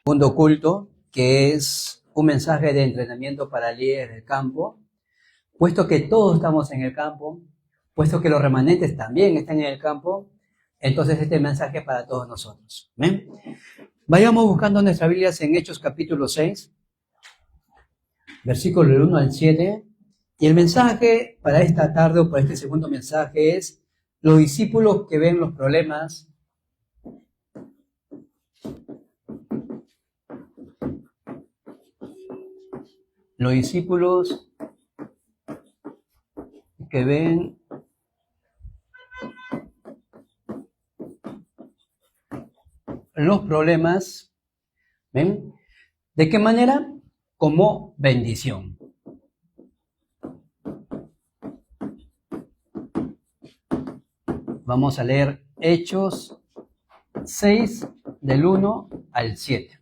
Segundo culto, que es un mensaje de entrenamiento para líderes del campo, puesto que todos estamos en el campo, puesto que los remanentes también están en el campo, entonces este mensaje es para todos nosotros. ¿Ven? Vayamos buscando nuestras Biblias en Hechos capítulo 6, versículo del 1 al 7, y el mensaje para esta tarde o para este segundo mensaje es: los discípulos que ven los problemas que ven los problemas, ¿ven? ¿De qué manera? Como bendición. Vamos a leer Hechos 6, del 1 al 7.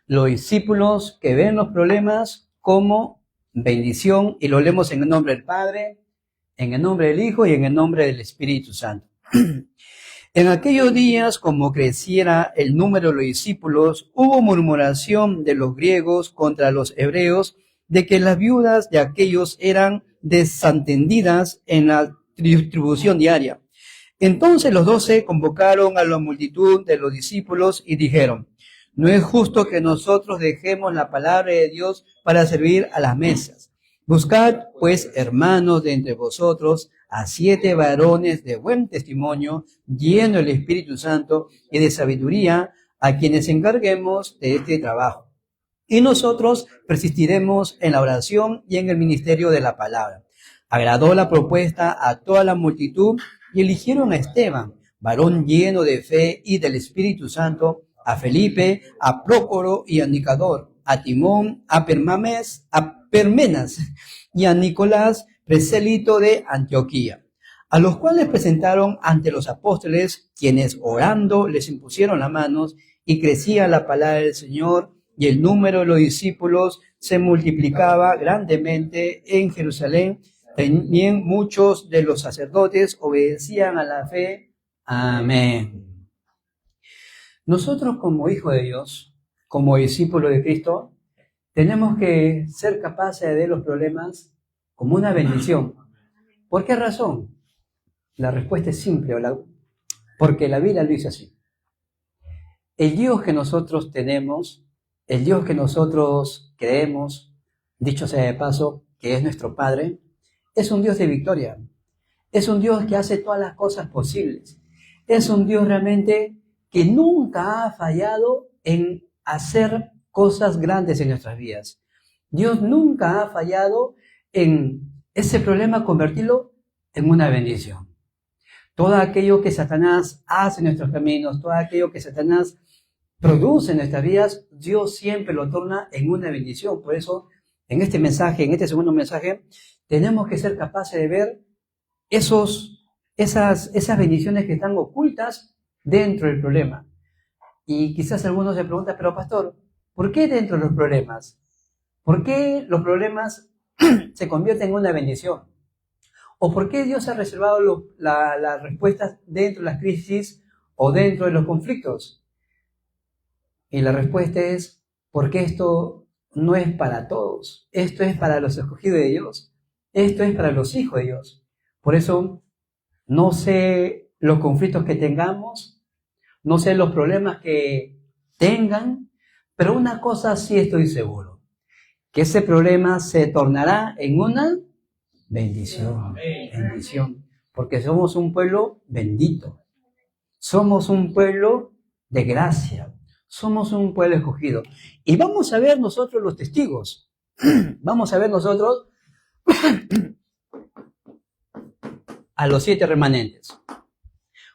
Los discípulos que ven los problemas como bendición, y lo leemos en el nombre del Padre, en el nombre del Hijo y en el nombre del Espíritu Santo. En aquellos días, como creciera el número de los discípulos, hubo murmuración de los griegos contra los hebreos de que las viudas de aquellos eran desatendidas en la distribución diaria. Entonces los 12 convocaron a la multitud de los discípulos y dijeron: no es justo que nosotros dejemos la palabra de Dios para servir a las mesas. Buscad, pues, hermanos, de entre vosotros a 7 varones de buen testimonio, llenos del Espíritu Santo y de sabiduría, a quienes encarguemos de este trabajo. Y nosotros persistiremos en la oración y en el ministerio de la palabra. Agradó la propuesta a toda la multitud y eligieron a Esteban, varón lleno de fe y del Espíritu Santo, a Felipe, a Prócoro y a Nicador, a Timón, a Permenas y a Nicolás, prosélito de Antioquía, a los cuales presentaron ante los apóstoles, quienes orando les impusieron las manos, y crecía la palabra del Señor, y el número de los discípulos se multiplicaba grandemente en Jerusalén. También muchos de los sacerdotes obedecían a la fe. Amén. Nosotros, como hijos de Dios, como discípulos de Cristo, tenemos que ser capaces de ver los problemas como una bendición. ¿Por qué razón? La respuesta es simple, porque la Biblia lo dice así. El Dios que nosotros tenemos, el Dios que nosotros creemos, dicho sea de paso, que es nuestro Padre, es un Dios de victoria. Es un Dios que hace todas las cosas posibles. Es un Dios realmente que nunca ha fallado en hacer cosas grandes en nuestras vidas. Dios nunca ha fallado en ese problema convertirlo en una bendición. Todo aquello que Satanás hace en nuestros caminos, todo aquello que Satanás produce en nuestras vidas, Dios siempre lo torna en una bendición. Por eso, en este mensaje, en este segundo mensaje, tenemos que ser capaces de ver esas bendiciones que están ocultas dentro del problema. Y quizás algunos se preguntan: pero pastor, ¿por qué dentro de los problemas? ¿Por qué los problemas se convierten en una bendición? ¿O por qué Dios ha reservado las respuestas dentro de las crisis o dentro de los conflictos? Y la respuesta es: porque esto no es para todos. Esto es para los escogidos de Dios. Esto es para los hijos de Dios. Por eso, no sé los conflictos que tengamos, no sé los problemas que tengan, pero una cosa sí estoy seguro: que ese problema se tornará en una bendición. Bendición. Porque somos un pueblo bendito. Somos un pueblo de gracia. Somos un pueblo escogido. Y vamos a ver nosotros los testigos. Vamos a ver nosotros a los 7 remanentes.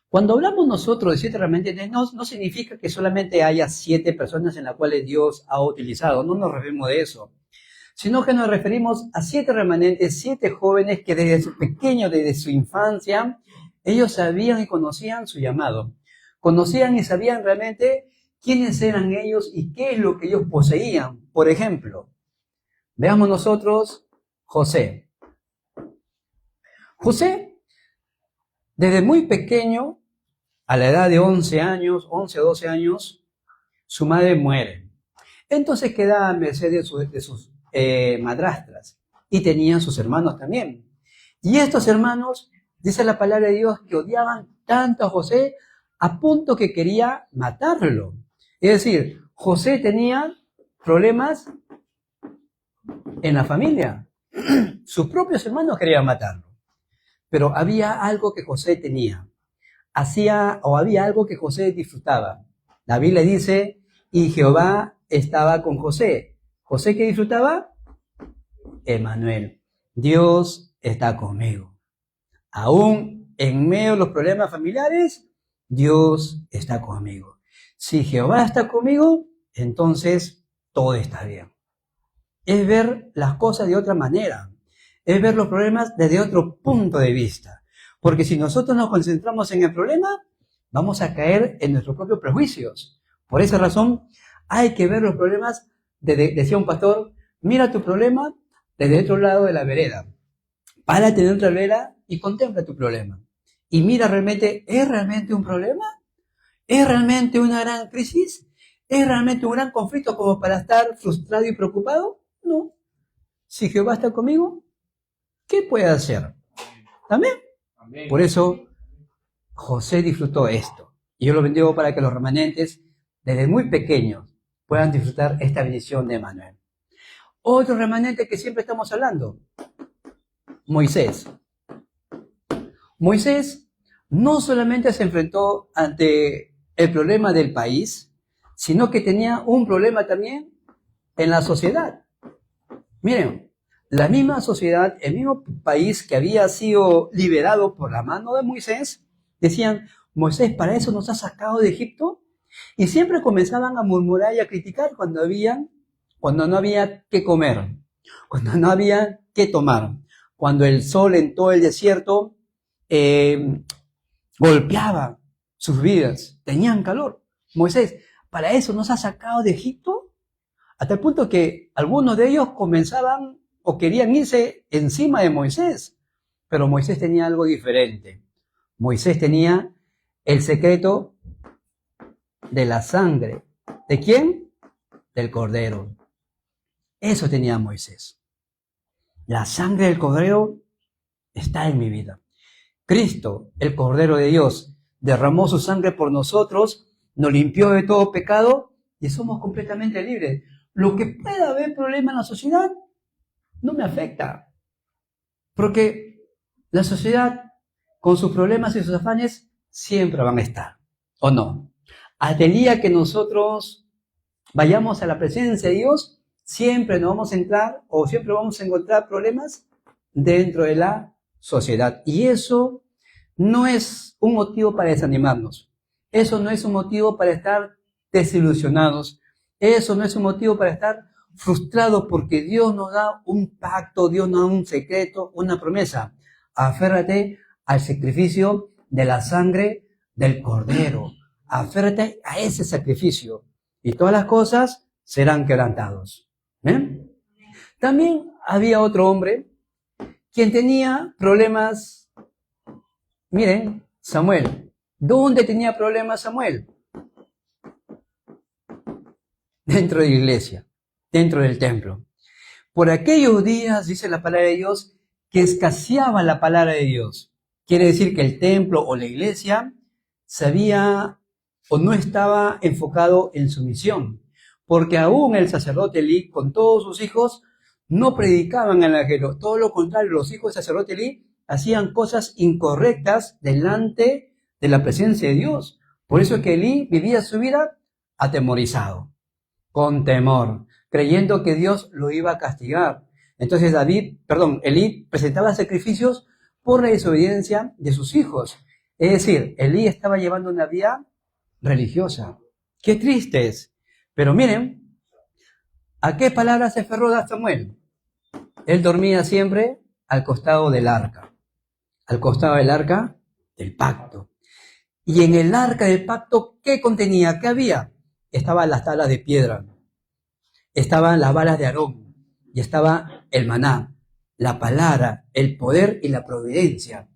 Cuando hablamos nosotros de 7 remanentes, no significa que solamente haya 7 personas en las cuales Dios ha utilizado. No nos referimos de eso. Sino que nos referimos a 7 remanentes, 7 jóvenes que desde su pequeño, desde su infancia, ellos sabían y conocían su llamado. Conocían y sabían realmente quiénes eran ellos y qué es lo que ellos poseían. Por ejemplo, veamos nosotros José. José, desde muy pequeño, a la edad de 11 años, 11 o 12 años, su madre muere. Entonces queda a merced de sus madrastras y tenían sus hermanos también. Y estos hermanos, dice la palabra de Dios, que odiaban tanto a José a punto que quería matarlo. Es decir, José tenía problemas en la familia. Sus propios hermanos querían matarlo. Pero había algo que José tenía. Había algo que José disfrutaba. La Biblia dice, y Jehová estaba con José. ¿José qué disfrutaba? Emmanuel. Dios está conmigo. Aún en medio de los problemas familiares, Dios está conmigo. Si Jehová está conmigo, entonces todo está bien. Es ver las cosas de otra manera. Es ver los problemas desde otro punto de vista. Porque si nosotros nos concentramos en el problema, vamos a caer en nuestros propios prejuicios. Por esa razón, hay que ver los problemas, decía un pastor, mira tu problema desde otro lado de la vereda. Párate en otra vereda y contempla tu problema. Y mira realmente, ¿es realmente un problema? ¿Es realmente una gran crisis? ¿Es realmente un gran conflicto como para estar frustrado y preocupado? No. Si Jehová está conmigo, ¿qué puede hacer? ¿Amén? Por eso José disfrutó esto. Y yo lo bendigo para que los remanentes, desde muy pequeños, puedan disfrutar esta bendición de Emmanuel. Otro remanente que siempre estamos hablando, Moisés. Moisés no solamente se enfrentó ante el problema del país, sino que tenía un problema también en la sociedad. Miren, la misma sociedad, el mismo país que había sido liberado por la mano de Moisés, decían, Moisés, ¿para eso nos has sacado de Egipto? Y siempre comenzaban a murmurar y a criticar cuando no había que comer, cuando no había que tomar, cuando el sol en todo el desierto golpeaba sus vidas, tenían calor. Moisés, ¿para eso nos has sacado de Egipto? Hasta el punto que algunos de ellos comenzaban o querían irse encima de Moisés. Pero Moisés tenía algo diferente. Moisés tenía el secreto de la sangre. ¿De quién? Del Cordero. Eso tenía Moisés. La sangre del Cordero está en mi vida. Cristo, el Cordero de Dios, derramó su sangre por nosotros, nos limpió de todo pecado y somos completamente libres. Lo que pueda haber problema en la sociedad no me afecta. Porque la sociedad, con sus problemas y sus afanes, siempre van a estar. ¿O no? Hasta el día que nosotros vayamos a la presencia de Dios, siempre nos vamos a entrar o siempre vamos a encontrar problemas dentro de la sociedad. Y eso no es un motivo para desanimarnos. Eso no es un motivo para estar desilusionados. Eso no es un motivo para estar frustrados porque Dios nos da un pacto, Dios nos da un secreto, una promesa. Aférrate al sacrificio de la sangre del Cordero. Aférrate a ese sacrificio y todas las cosas serán quebrantados. ¿Eh? También había otro hombre quien tenía problemas. Miren, Samuel. ¿Dónde tenía problemas Samuel? Dentro de la iglesia, dentro del templo. Por aquellos días, dice la palabra de Dios, que escaseaba la palabra de Dios. Quiere decir que el templo o la iglesia sabía o no estaba enfocado en su misión. Porque aún el sacerdote Elí, con todos sus hijos, no predicaban el evangelio. Todo lo contrario, los hijos del sacerdote Elí hacían cosas incorrectas delante de la presencia de Dios. Por eso es que Elí vivía su vida atemorizado, con temor, creyendo que Dios lo iba a castigar. Entonces Elí presentaba sacrificios por la desobediencia de sus hijos. Es decir, Elí estaba llevando una vida religiosa. Qué triste es. Pero miren, ¿a qué palabras se aferró Samuel? Él dormía siempre al costado del arca. Al costado del arca del pacto. Y en el arca del pacto, ¿qué contenía? ¿Qué había? Estaban las tablas de piedra. Estaban las varas de Aarón. Y estaba el maná, la palabra, el poder y la providencia.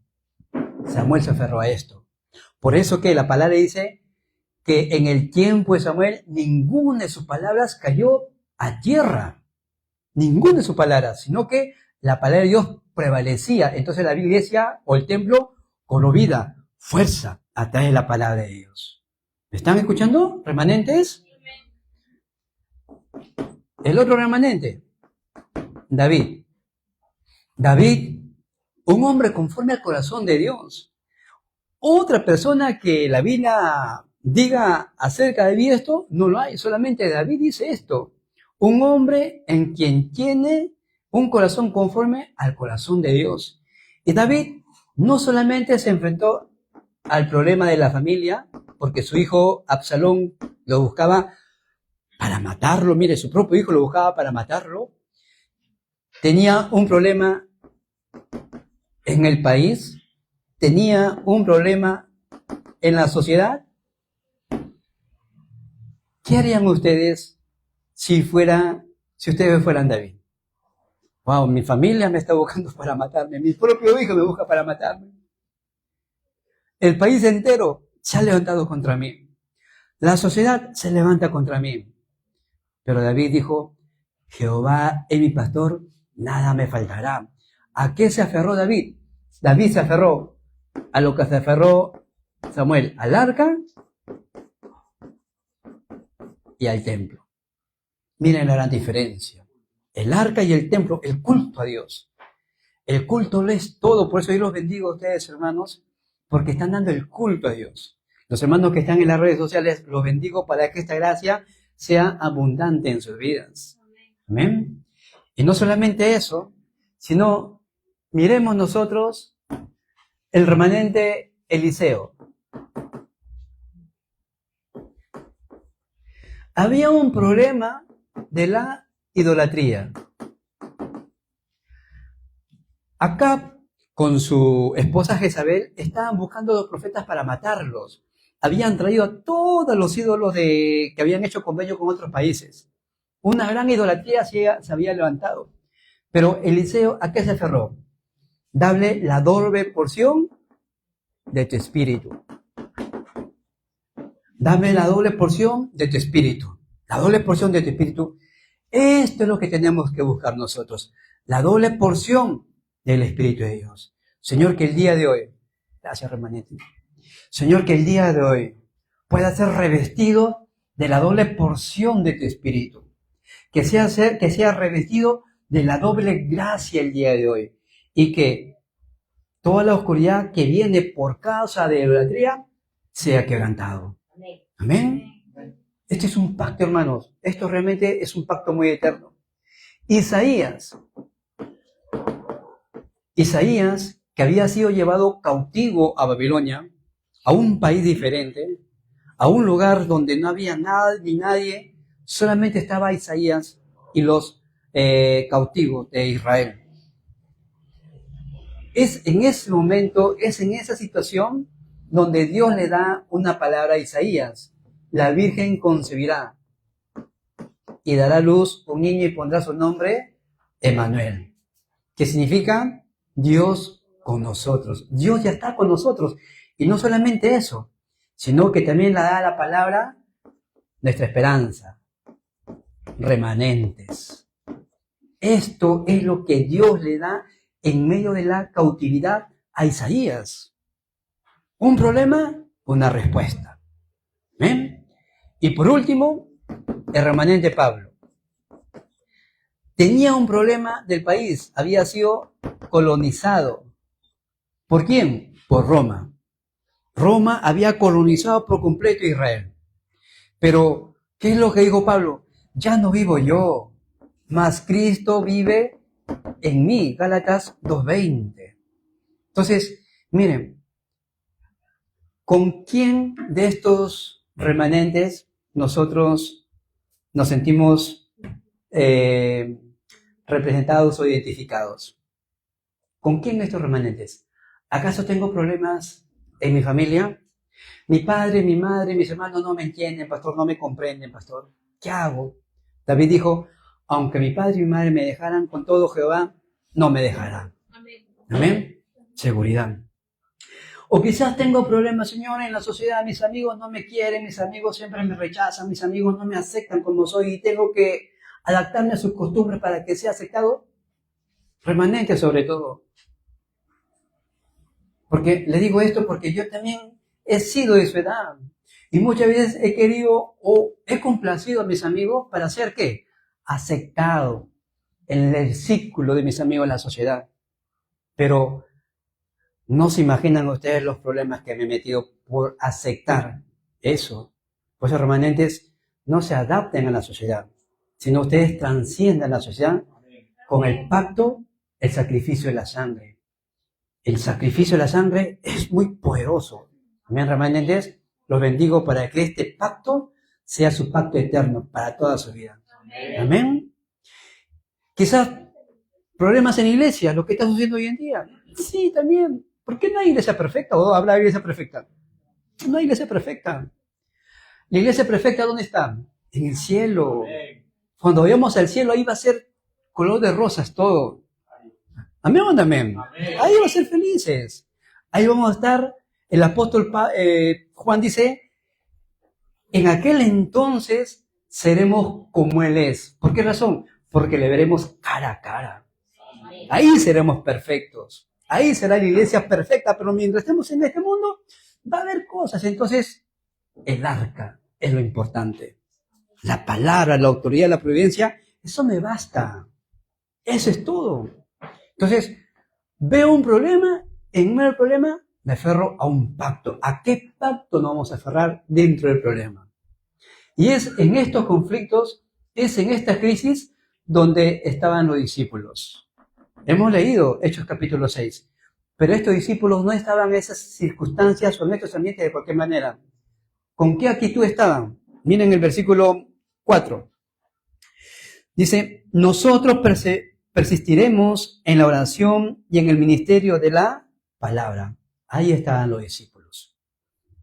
Samuel se aferró a esto. Por eso que la palabra dice que en el tiempo de Samuel ninguna de sus palabras cayó a tierra. Ninguna de sus palabras, sino que la palabra de Dios prevalecía. Entonces la iglesia o el templo cobró vida, fuerza, a través de la palabra de Dios. ¿Me están escuchando, remanentes? El otro remanente, David. David, un hombre conforme al corazón de Dios. Otra persona que la Biblia diga acerca de David esto, no lo hay. Solamente David dice esto. Un hombre en quien tiene un corazón conforme al corazón de Dios. Y David no solamente se enfrentó al problema de la familia, porque su hijo Absalón lo buscaba para matarlo. Mire, su propio hijo lo buscaba para matarlo. Tenía un problema en el país, tenía un problema en la sociedad. ¿Qué harían ustedes si ustedes fueran David? Wow, mi familia me está buscando para matarme, mi propio hijo me busca para matarme. El país entero se ha levantado contra mí. La sociedad se levanta contra mí. Pero David dijo, Jehová es mi pastor, nada me faltará. ¿A qué se aferró David? David se aferró a lo que se aferró Samuel, al arca y al templo. Miren la gran diferencia. El arca y el templo, el culto a Dios. El culto lo es todo, por eso yo los bendigo a ustedes, hermanos, porque están dando el culto a Dios. Los hermanos que están en las redes sociales, los bendigo para que esta gracia sea abundante en sus vidas. Amén. Y no solamente eso, sino miremos nosotros el remanente Eliseo. Había un problema de la idolatría. Acab, con su esposa Jezabel, estaban buscando a los profetas para matarlos. Habían traído a todos los ídolos que habían hecho convenio con otros países. Una gran idolatría se había levantado. Pero Eliseo, ¿a qué se aferró? Dable la doble porción de tu espíritu. Dame la doble porción de tu espíritu. La doble porción de tu espíritu. Esto es lo que tenemos que buscar nosotros. La doble porción del Espíritu de Dios. Señor, que el día de hoy, gracias remanente, Señor, que el día de hoy pueda ser revestido de la doble porción de tu Espíritu. Que sea revestido de la doble gracia el día de hoy. Y que toda la oscuridad que viene por causa de la idolatría sea quebrantado. Amén. Este es un pacto, hermanos. Esto realmente es un pacto muy eterno. Isaías, que había sido llevado cautivo a Babilonia, a un país diferente, a un lugar donde no había nada ni nadie, solamente estaba Isaías y los cautivos de Israel. Es en ese momento, es en esa situación donde Dios le da una palabra a Isaías. La Virgen concebirá y dará a luz un niño y pondrá su nombre Emmanuel, que significa Dios con nosotros. Dios ya está con nosotros. Y no solamente eso, sino que también le da la palabra nuestra esperanza, remanentes. Esto es lo que Dios le da en medio de la cautividad a Isaías. Un problema, una respuesta. ¿Ven? Y por último, el remanente Pablo. Tenía un problema del país, había sido colonizado. ¿Por quién? Por Roma. Roma había colonizado por completo Israel. Pero, ¿qué es lo que dijo Pablo? Ya no vivo yo, mas Cristo vive en mí. Gálatas 2:20. Entonces, miren, ¿con quién de estos remanentes nosotros nos sentimos representados o identificados? ¿Con quién de estos remanentes? ¿Acaso tengo problemas en mi familia? Mi padre, mi madre, mis hermanos no me entienden, pastor, no me comprenden, pastor. ¿Qué hago? David dijo, aunque mi padre y mi madre me dejaran, con todo Jehová no me dejará. Amén. Seguridad. O quizás tengo problemas, Señor, en la sociedad, mis amigos no me quieren, mis amigos siempre me rechazan, mis amigos no me aceptan como soy y tengo que adaptarme a sus costumbres para que sea aceptado. Remanente sobre todo. Porque le digo esto porque yo también he sido de su edad. Y muchas veces he querido o he complacido a mis amigos para ser ¿qué? Aceptado en el círculo de mis amigos en la sociedad. Pero no se imaginan ustedes los problemas que me he metido por aceptar eso. Pues los remanentes no se adapten a la sociedad, sino ustedes transciendan la sociedad con el pacto, el sacrificio de la sangre. El sacrificio de la sangre es muy poderoso. Amén, remanentes. Los bendigo para que este pacto sea su pacto eterno para toda su vida. Amén. Quizás problemas en la iglesia, lo que está sucediendo hoy en día. Sí, también. ¿Por qué no hay iglesia perfecta? ¿O habla de iglesia perfecta? No hay iglesia perfecta. ¿La iglesia perfecta dónde está? En el cielo. Cuando vayamos al cielo, ahí va a ser color de rosas todo. Amén o no amén. Ahí vamos a ser felices. Ahí vamos a estar. El apóstol Juan dice, en aquel entonces seremos como Él es. ¿Por qué razón? Porque le veremos cara a cara. Ahí seremos perfectos. Ahí será la iglesia perfecta, pero mientras estemos en este mundo, va a haber cosas. Entonces, el arca es lo importante. La palabra, la autoridad, la providencia, eso me basta. Eso es todo. Entonces, veo un problema, en medio del problema, me aferro a un pacto. ¿A qué pacto nos vamos a aferrar dentro del problema? Y es en estos conflictos, es en esta crisis donde estaban los discípulos. Hemos leído Hechos capítulo 6, pero estos discípulos no estaban en esas circunstancias o en estos ambientes de cualquier manera. ¿Con qué actitud estaban? Miren el versículo 4. Dice, nosotros persistiremos en la oración y en el ministerio de la palabra. Ahí estaban los discípulos.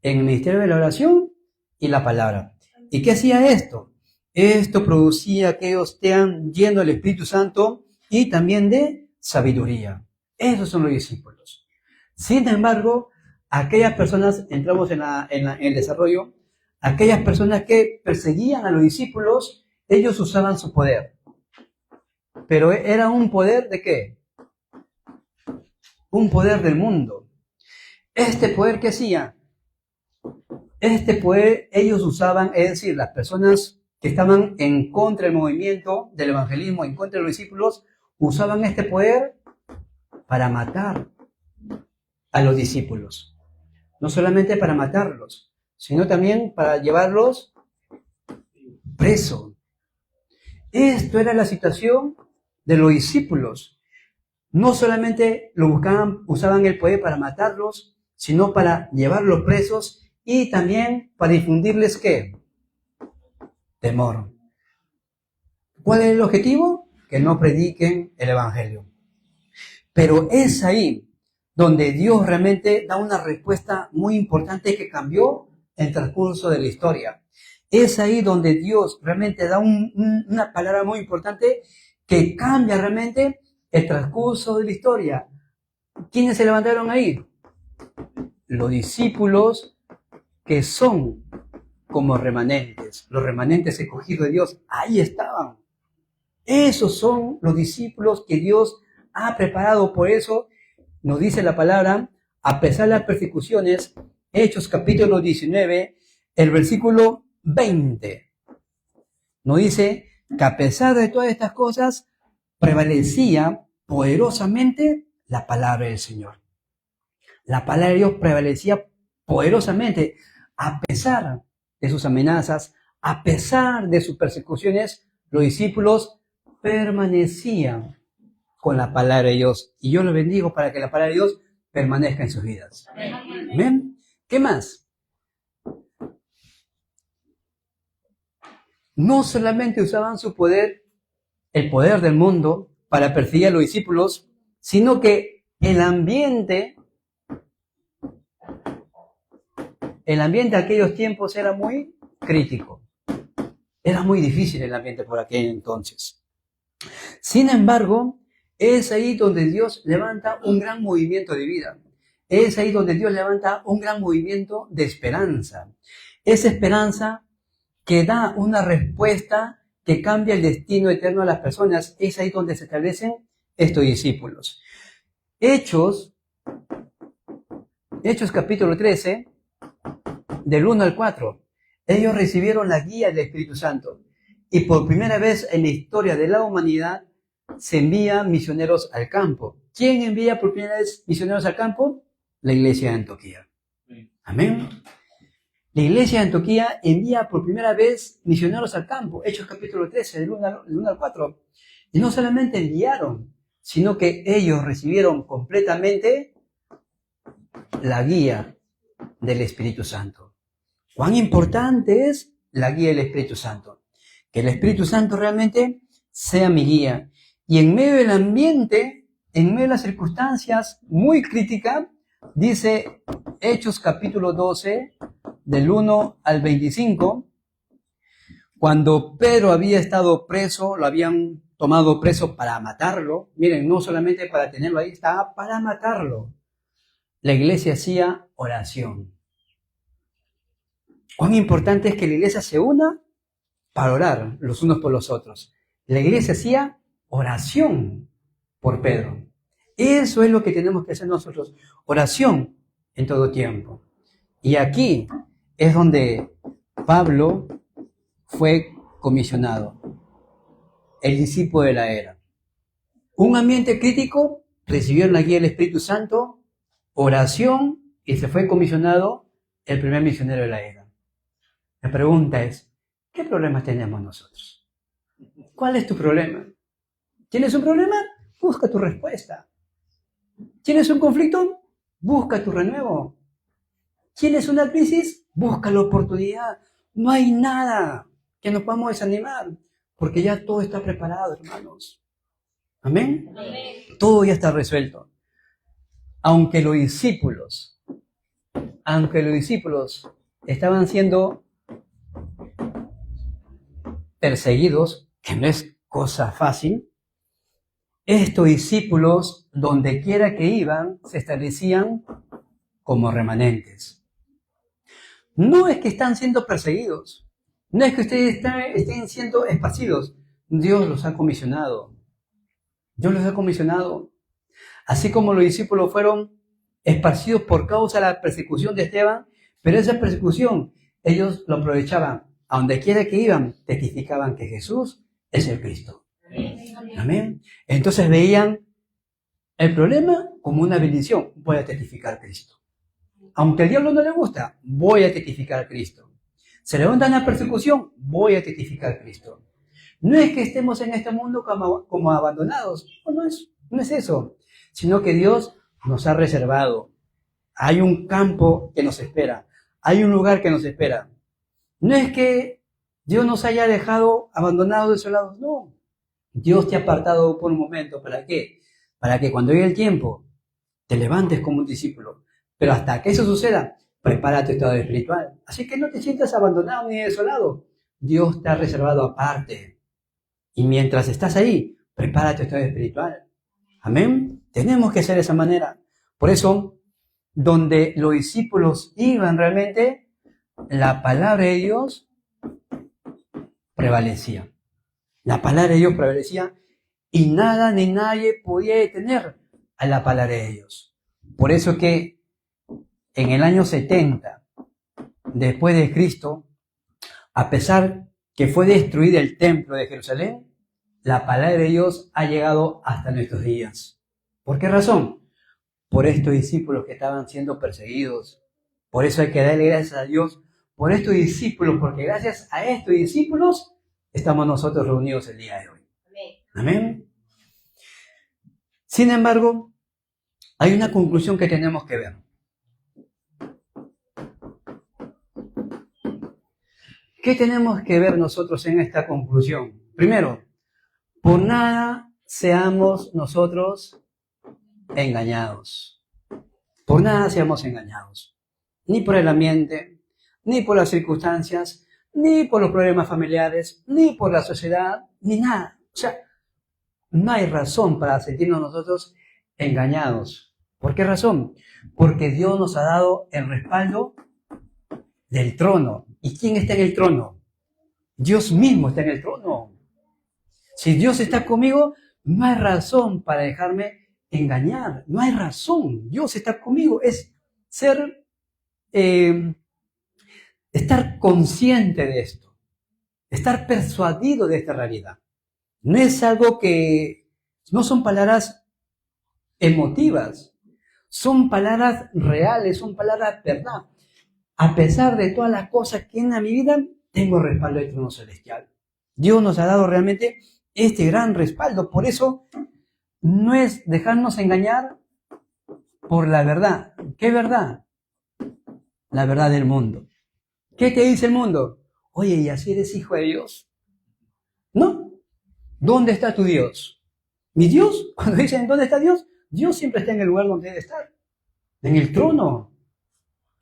En el ministerio de la oración y la palabra. ¿Y qué hacía esto? Esto producía que ellos estén llenos del Espíritu Santo y también de sabiduría. Esos son los discípulos. Sin embargo, aquellas personas, entramos en el desarrollo, aquellas personas que perseguían a los discípulos, ellos usaban su poder. Pero era un poder ¿de qué? Un poder del mundo. Este poder que hacía, este poder ellos usaban, es decir, las personas que estaban en contra del movimiento del evangelismo, en contra de los discípulos, usaban este poder para matar a los discípulos. No solamente para matarlos, sino también para llevarlos presos. Esto era la situación de los discípulos. No solamente lo buscaban, usaban el poder para matarlos, sino para llevarlos presos y también para difundirles ¿qué? Temor. ¿Cuál es el objetivo? Que no prediquen el evangelio. Pero es ahí donde Dios realmente da una respuesta muy importante que cambió el transcurso de la historia. Es ahí donde Dios realmente da una palabra muy importante que cambia realmente el transcurso de la historia. ¿Quiénes se levantaron ahí? Los discípulos que son como remanentes, los remanentes escogidos de Dios, ahí estaban. Esos son los discípulos que Dios ha preparado. Por eso nos dice la palabra, a pesar de las persecuciones, Hechos capítulo 19, el versículo 20, nos dice que a pesar de todas estas cosas, prevalecía poderosamente la palabra del Señor. La palabra de Dios prevalecía poderosamente, a pesar de sus amenazas, a pesar de sus persecuciones, los discípulos permanecían con la palabra de Dios. Y yo los bendigo para que la palabra de Dios permanezca en sus vidas. Amén. ¿Qué más? No solamente usaban su poder, el poder del mundo, para perseguir a los discípulos, sino que el ambiente de aquellos tiempos era muy crítico. Era muy difícil el ambiente por aquel entonces. Sin embargo, es ahí donde Dios levanta un gran movimiento de vida. Es ahí donde Dios levanta un gran movimiento de esperanza. Esa esperanza que da una respuesta que cambia el destino eterno a las personas. Es ahí donde se establecen estos discípulos. Hechos capítulo 13, del 1 al 4. Ellos recibieron la guía del Espíritu Santo. Y por primera vez en la historia de la humanidad se envían misioneros al campo. ¿Quién envía por primera vez misioneros al campo? La iglesia de Antioquía. Amén. La iglesia de Antioquía envía por primera vez misioneros al campo. Hechos capítulo 13, del 1 al 4. Y no solamente enviaron, sino que ellos recibieron completamente la guía del Espíritu Santo. ¿Cuán importante es la guía del Espíritu Santo? Que el Espíritu Santo realmente sea mi guía. Y en medio del ambiente, en medio de las circunstancias muy críticas, dice Hechos capítulo 12, del 1 al 25, cuando Pedro había estado preso, lo habían tomado preso para matarlo. Miren, no solamente para tenerlo ahí, estaba para matarlo. La iglesia hacía oración. Cuán importante es que la iglesia se una para orar los unos por los otros. La iglesia hacía oración por Pedro. Eso es lo que tenemos que hacer nosotros. Oración en todo tiempo. Y aquí es donde Pablo fue comisionado. El discípulo de la era. Un ambiente crítico, recibió la guía del Espíritu Santo, oración, y se fue comisionado el primer misionero de la era. La pregunta es, ¿qué problemas tenemos nosotros? ¿Cuál es tu problema? ¿Tienes un problema? Busca tu respuesta. ¿Tienes un conflicto? Busca tu renuevo. ¿Tienes una crisis? Busca la oportunidad. No hay nada que nos podamos desanimar, porque ya todo está preparado, hermanos. ¿Amén? Amén. Todo ya está resuelto. Aunque los discípulos estaban siendo perseguidos, que no es cosa fácil, estos discípulos, donde quiera que iban, se establecían como remanentes. No es que están siendo perseguidos, no es que ustedes estén siendo esparcidos. Dios los ha comisionado. Dios los ha comisionado. Así como los discípulos fueron esparcidos por causa de la persecución de Esteban, pero esa persecución ellos lo aprovechaban. A donde quiera que iban, testificaban que Jesús es el Cristo. Amén. Entonces veían el problema como una bendición. Voy a testificar a Cristo. Aunque al diablo no le gusta, voy a testificar a Cristo. Se levanta una persecución, voy a testificar a Cristo. No es que estemos en este mundo como abandonados. No es eso. Sino que Dios nos ha reservado. Hay un campo que nos espera. Hay un lugar que nos espera. No es que Dios nos haya dejado abandonados, desolados. No. Dios te ha apartado por un momento. ¿Para qué? Para que cuando llegue el tiempo te levantes como un discípulo. Pero hasta que eso suceda, prepara tu estado espiritual. Así que no te sientas abandonado ni desolado. Dios te ha reservado aparte. Y mientras estás ahí, prepara tu estado espiritual. Amén. Tenemos que ser de esa manera. Por eso, donde los discípulos iban realmente, la palabra de Dios prevalecía. La palabra de Dios prevalecía y nada ni nadie podía detener a la palabra de Dios. Por eso que en el año 70, después de Cristo, a pesar que fue destruido el templo de Jerusalén, la palabra de Dios ha llegado hasta nuestros días. ¿Por qué razón? Por estos discípulos que estaban siendo perseguidos. Por eso hay que darle gracias a Dios por estos discípulos, porque gracias a estos discípulos estamos nosotros reunidos el día de hoy. Amén. Sin embargo, hay una conclusión que tenemos que ver. ¿Qué tenemos que ver nosotros en esta conclusión? Primero, por nada seamos nosotros engañados. Por nada seamos engañados. Ni por el ambiente, ni por las circunstancias, ni por los problemas familiares, ni por la sociedad, ni nada. O sea, no hay razón para sentirnos nosotros engañados ¿Por qué razón? Porque Dios nos ha dado el respaldo del trono. ¿Y quién está en el trono? Dios mismo está en el trono. Si Dios está conmigo, no hay razón para dejarme engañar. No hay razón. Dios está conmigo. Es estar consciente de esto. Estar persuadido de esta realidad. No es algo que... No son palabras emotivas. Son palabras reales. Son palabras verdad. A pesar de todas las cosas que en mi vida, tengo respaldo del trono celestial. Dios nos ha dado realmente este gran respaldo. Por eso no es dejarnos engañar por la verdad. ¿Qué verdad? La verdad del mundo. ¿Qué te dice el mundo? Oye, ¿y así eres hijo de Dios? No. ¿Dónde está tu Dios? ¿Mi Dios? Cuando dicen ¿dónde está Dios? Dios siempre está en el lugar donde debe estar. En el trono.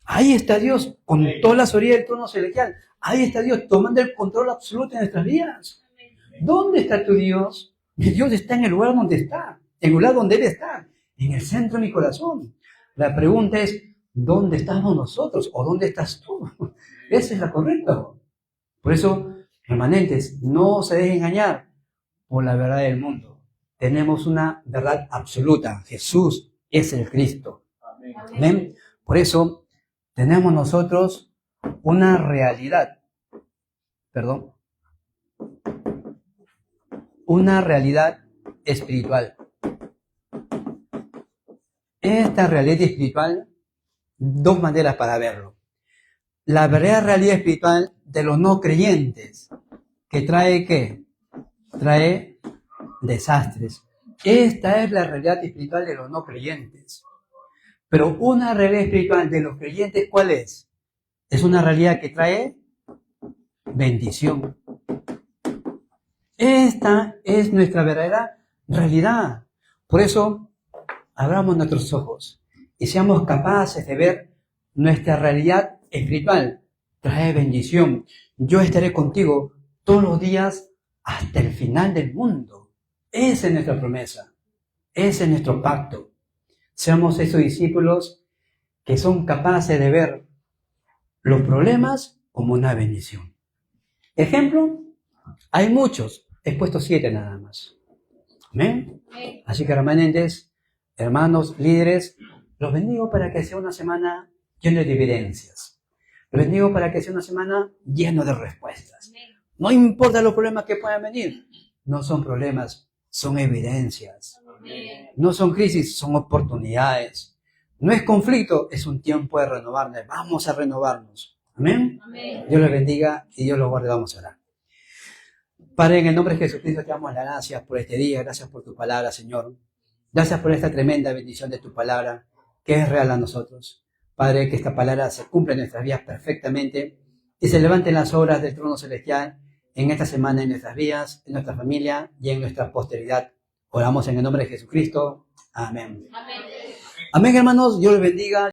Ahí está Dios con toda la sabiduría del trono celestial. Ahí está Dios tomando el control absoluto de nuestras vidas. ¿Dónde está tu Dios? Mi Dios está en el lugar donde está, en el lugar donde Él está, en el centro de mi corazón. La pregunta es, ¿dónde estamos nosotros o dónde estás tú? Esa es la correcta. Por eso, remanentes, no se dejen engañar por la verdad del mundo. Tenemos una verdad absoluta. Jesús es el Cristo. Amén. Por eso, tenemos nosotros una realidad. Una realidad espiritual. Esta realidad espiritual, dos maneras para verlo. La verdadera realidad espiritual de los no creyentes, que trae ¿qué? Trae desastres. Esta es la realidad espiritual de los no creyentes. Pero una realidad espiritual de los creyentes, ¿cuál es? Es una realidad que trae bendición. Esta es nuestra verdadera realidad. Por eso, abramos nuestros ojos y seamos capaces de ver nuestra realidad espiritual. Trae bendición. Yo estaré contigo todos los días hasta el final del mundo. Esa es nuestra promesa. Ese es nuestro pacto. Seamos esos discípulos que son capaces de ver los problemas como una bendición. Ejemplo, hay muchos. He puesto 7 nada más. ¿Amén? Así que remanentes, hermanos, líderes, los bendigo para que sea una semana llena de evidencias. Los bendigo para que sea una semana llena de respuestas. No importa los problemas que puedan venir. No son problemas, son evidencias. No son crisis, son oportunidades. No es conflicto, es un tiempo de renovarnos. Vamos a renovarnos. Amén. Dios les bendiga y Dios los guarde. Vamos a orar. Padre, en el nombre de Jesucristo te damos las gracias por este día. Gracias por tu palabra, Señor. Gracias por esta tremenda bendición de tu palabra, que es real a nosotros. Padre, que esta palabra se cumpla en nuestras vidas perfectamente y se levanten las obras del trono celestial en esta semana en nuestras vidas, en nuestra familia y en nuestra posteridad. Oramos en el nombre de Jesucristo. Amén. Amén, hermanos. Dios les bendiga.